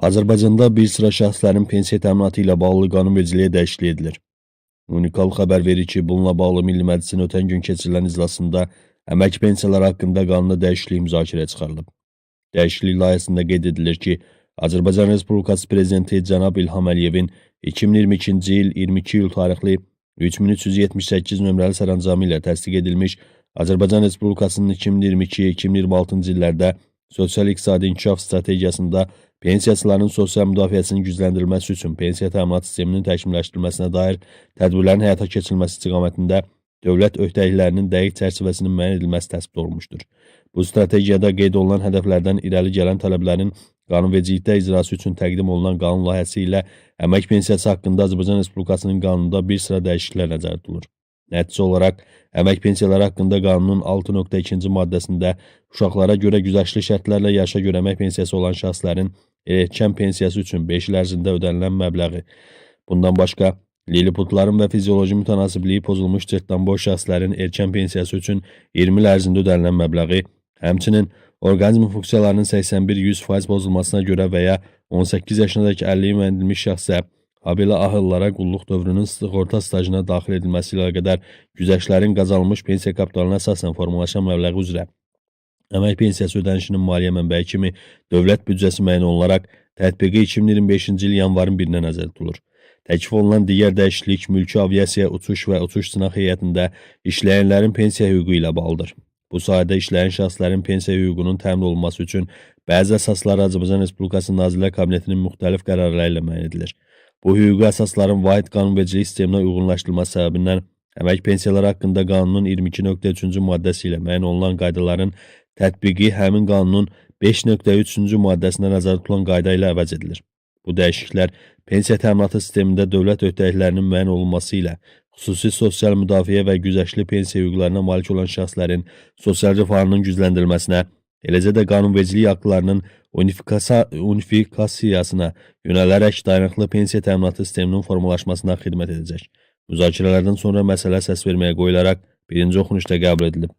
Azərbaycanda bir sıra şəxslərin pensiya təminatı ilə bağlı qanunvericiliyə dəyişiklik edilir. Unikal xəbər verir ki, bununla bağlı Milli Məclisin ötən gün keçirilən iclasında əmək pensiyaları haqqında qanuna dəyişiklik müzakirəyə çıxarılıb. Dəyişiklik layihəsində qeyd edilir ki, Azərbaycan Respublikası Prezidenti Cənab İlham Əliyevin 2022-ci il 22 iyul tarixli 3378 nömrəli sərəncamı ilə təsdiq edilmiş Azərbaycan Respublikasının 2022-2026-cı illərdə sosial-iqtisadi inkişaf strategiyasında pensiyaçıların sosial müdafiəsinin gücləndirilməsi üçün pensiya təminat sisteminin təkmilləşdirilməsinə dair tədbirlərin həyata keçirilməsi istiqamətində dövlət öhdəliklərinin dəqiq çərçivəsinin müəyyən edilməsi təsbit olunmuşdur. Bu strategiyada qeyd olunan hədəflərdən irəli gələn tələblərin qanunvericilikdə icrası üçün təqdim olunan qanun layihəsi ilə əmək pensiyası haqqında Azərbaycan Respublikasının qanununda bir sıra dəyişikliklər nəzərdə tutulur. Nəticə olaraq, əmək pensiyaları haqqında qanunun 6.2-ci maddəsində uşaqlara görə güzəştli şərtlərlə yaşa görə əmək pensiyası olan şəxslərin erkən pensiyası üçün 5 il ərzində ödənilən məbləği, bundan başqa, liliputların və fizioloji mütənasibliyi pozulmuş cırtdanboş şəxslərin erkən pensiyası üçün 20 il ərzində ödənilən məbləği, həmçinin orqanizm funksiyalarının 81-100% pozulmasına görə və ya 18 yaşındakı 50 müəyyən edilmiş şəxsə habelə ahıllara qulluq dövrünün sığorta stajına daxil edilməsi ilə qədər güzəştlərin qazanılmış pensiya kapitalına əsasən formalaşan məbləği üzrə əmək pensiyası ödənişinin maliyyə mənbəyi kimi dövlət büdcəsi müəyyən olunaraq tətbiqi 2025-ci il yanvarın 1-nə nəzərdə tutulur. Təklif olunan digər dəyişiklik mülki aviasiya uçuş və uçuş sınaq heyətində işləyənlərin pensiya hüququ ilə bağlıdır. Bu sayədə işləyən şəxslərin pensiya hüququnun təmin olunması üçün bəzi əsaslar Azərbaycan Respublikası Nazirlər Kabinetinin müxtəlif qərarları ilə müəyyən edilir. Bu hüquqi əsasların vahid qanunvericilik sisteminə uyğunlaşdırılması səbəbindən əmək pensiyaları haqqında qanunun 22.3-cü maddəsi ilə müəyyən olunan qaydaların tətbiqi həmin qanunun 5.3-cü maddəsində nəzərdə tutulan qayda ilə əvəz edilir. Bu dəyişikliklər pensiya təminatı sistemində dövlət öhdəliklərinin müəyyən olunması ilə xüsusi sosial müdafiə və güzəştli pensiya hüquqlarına malik olan şəxslərin sosial rifahının gücləndirilməsinə, eləcə də qanunvericilik aktlarının unifikasiyasına yönələrək dayanıqlı pensiya təminatı sisteminin formalaşmasına xidmət edəcək. Müzakirələrdən sonra məsələ səs verməyə qoyularaq birinci oxunuşda qəbul edilib.